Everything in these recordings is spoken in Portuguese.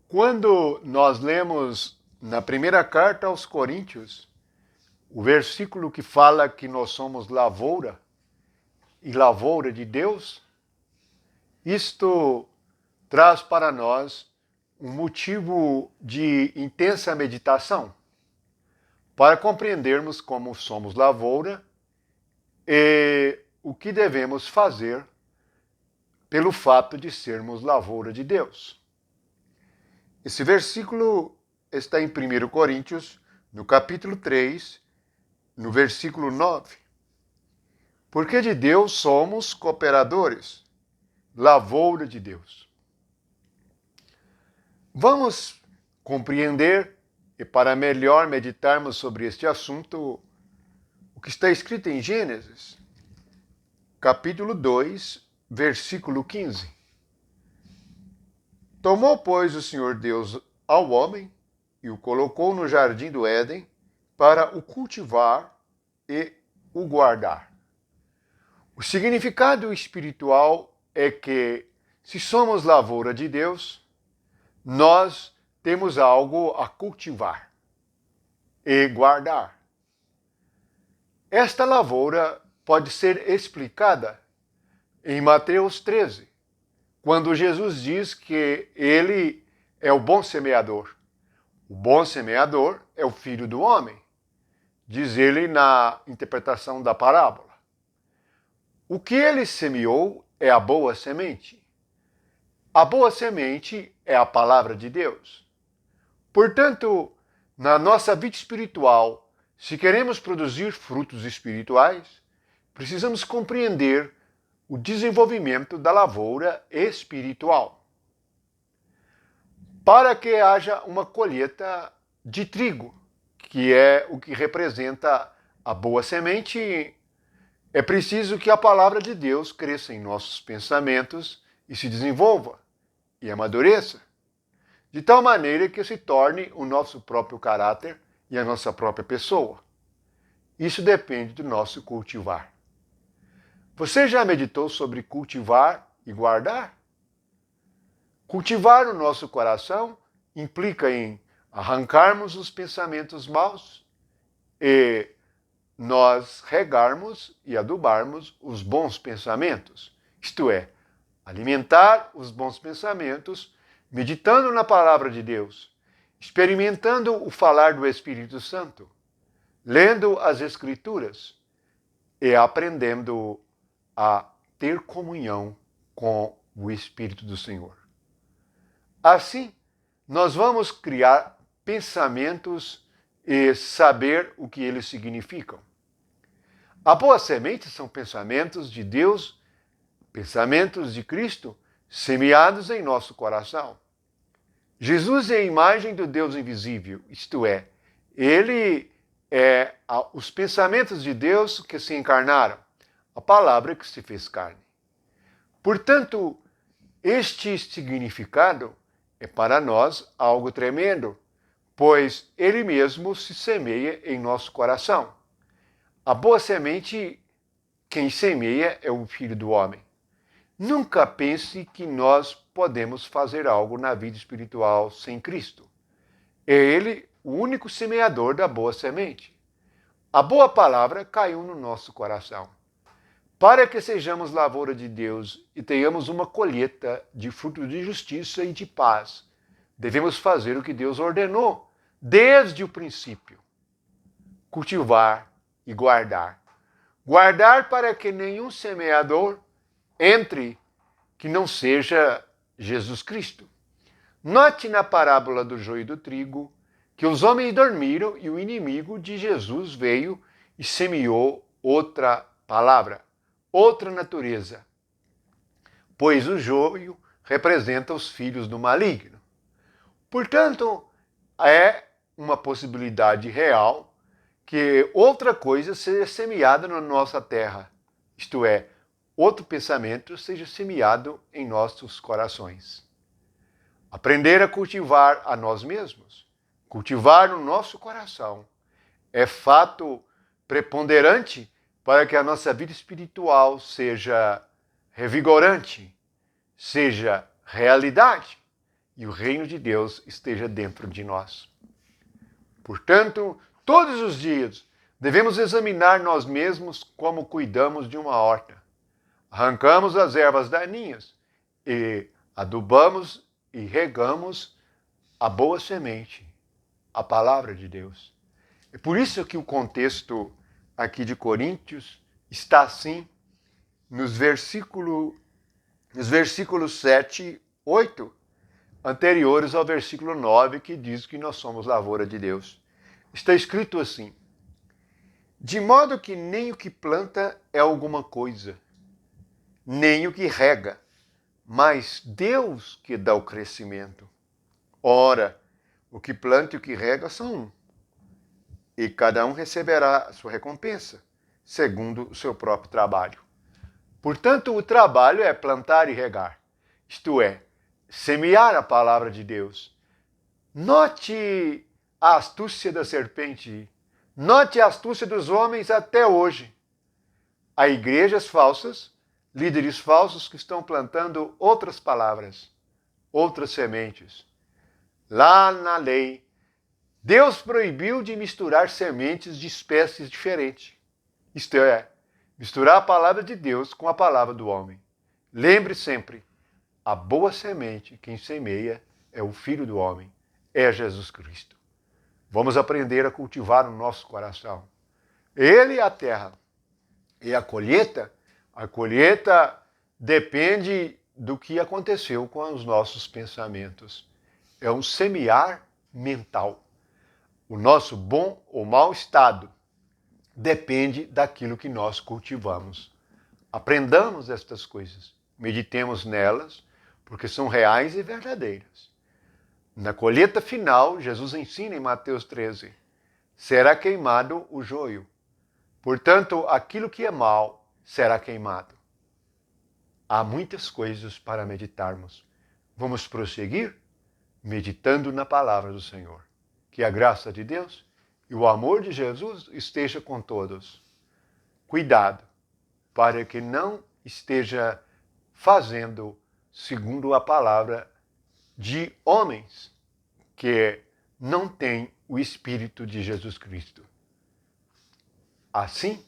Quando nós lemos na primeira carta aos Coríntios, o versículo que fala que nós somos lavoura e lavoura de Deus, isto traz para nós um motivo de intensa meditação, para compreendermos como somos lavoura e o que devemos fazer pelo fato de sermos lavoura de Deus. Esse versículo está em 1 Coríntios, no capítulo 3, no versículo 9. Porque de Deus somos cooperadores, lavoura de Deus. Vamos compreender, e para melhor meditarmos sobre este assunto, o que está escrito em Gênesis, capítulo 2, versículo 15. Tomou, pois, o Senhor Deus ao homem e o colocou no jardim do Éden para o cultivar e o guardar. O significado espiritual é que, se somos lavoura de Deus, nós temos algo a cultivar e guardar. Esta lavoura pode ser explicada em Mateus 13, quando Jesus diz que ele é o bom semeador. O bom semeador é o filho do homem, diz ele na interpretação da parábola. O que ele semeou é a boa semente. A boa semente é a palavra de Deus. Portanto, na nossa vida espiritual, se queremos produzir frutos espirituais, precisamos compreender o desenvolvimento da lavoura espiritual. Para que haja uma colheita de trigo, que é o que representa a boa semente, é preciso que a palavra de Deus cresça em nossos pensamentos e se desenvolva e amadureça, de tal maneira que se torne o nosso próprio caráter e a nossa própria pessoa. Isso depende do nosso cultivar. Você já meditou sobre cultivar e guardar? Cultivar o nosso coração implica em arrancarmos os pensamentos maus e nós regarmos e adubarmos os bons pensamentos. Isto é, alimentar os bons pensamentos, meditando na palavra de Deus, experimentando o falar do Espírito Santo, lendo as Escrituras e aprendendo a ter comunhão com o Espírito do Senhor. Assim, nós vamos criar pensamentos e saber o que eles significam. A boa semente são pensamentos de Deus, pensamentos de Cristo, semeados em nosso coração. Jesus é a imagem do Deus invisível, isto é, ele é os pensamentos de Deus que se encarnaram, a palavra que se fez carne. Portanto, este significado é para nós algo tremendo, pois ele mesmo se semeia em nosso coração. A boa semente, quem semeia é o Filho do Homem. Nunca pense que nós podemos fazer algo na vida espiritual sem Cristo. É Ele o único semeador da boa semente. A boa palavra caiu no nosso coração. Para que sejamos lavoura de Deus e tenhamos uma colheita de fruto de justiça e de paz, devemos fazer o que Deus ordenou desde o princípio: cultivar e guardar. Guardar para que nenhum semeador entre que não seja Jesus Cristo. Note na parábola do joio e do trigo que os homens dormiram e o inimigo de Jesus veio e semeou outra palavra, outra natureza, pois o joio representa os filhos do maligno. Portanto, é uma possibilidade real que outra coisa seja semeada na nossa terra, isto é, outro pensamento seja semeado em nossos corações. Aprender a cultivar a nós mesmos, cultivar no nosso coração, é fato preponderante para que a nossa vida espiritual seja revigorante, seja realidade. e o reino de Deus esteja dentro de nós. Portanto, todos os dias devemos examinar nós mesmos como cuidamos de uma horta. Arrancamos as ervas daninhas e adubamos e regamos a boa semente, a palavra de Deus. É por isso que o contexto aqui de Coríntios está assim nos versículos 7 e 8, anteriores ao versículo 9, que diz que nós somos lavoura de Deus. Está escrito assim: de modo que nem o que planta é alguma coisa, nem o que rega, mas Deus que dá o crescimento. Ora, o que planta e o que rega são um, e cada um receberá a sua recompensa, segundo o seu próprio trabalho. Portanto, o trabalho é plantar e regar, isto é, semear a palavra de Deus. Note a astúcia da serpente, note a astúcia dos homens até hoje. Há igrejas falsas, líderes falsos que estão plantando outras palavras, outras sementes. Lá na lei, Deus proibiu de misturar sementes de espécies diferentes. Isto é, misturar a palavra de Deus com a palavra do homem. Lembre sempre, a boa semente, quem semeia, é o Filho do homem, é Jesus Cristo. Vamos aprender a cultivar o nosso coração. Ele é a terra. E a colheita depende do que aconteceu com os nossos pensamentos. É um semear mental. O nosso bom ou mau estado depende daquilo que nós cultivamos. Aprendamos estas coisas, meditemos nelas, porque são reais e verdadeiras. Na colheita final, Jesus ensina em Mateus 13, será queimado o joio. Portanto, aquilo que é mal será queimado. Há muitas coisas para meditarmos. Vamos prosseguir meditando na palavra do Senhor. Que a graça de Deus e o amor de Jesus esteja com todos. Cuidado para que não esteja fazendo segundo a palavra de homens que não têm o Espírito de Jesus Cristo. Assim,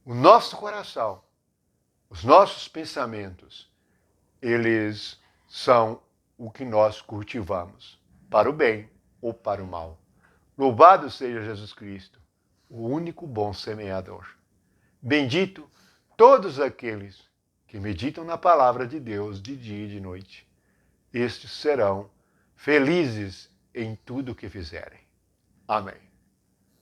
o nosso coração, os nossos pensamentos, eles são o que nós cultivamos, para o bem ou para o mal. Louvado seja Jesus Cristo, o único bom semeador. Bendito todos aqueles que meditam na palavra de Deus de dia e de noite. Estes serão felizes em tudo o que fizerem. Amém.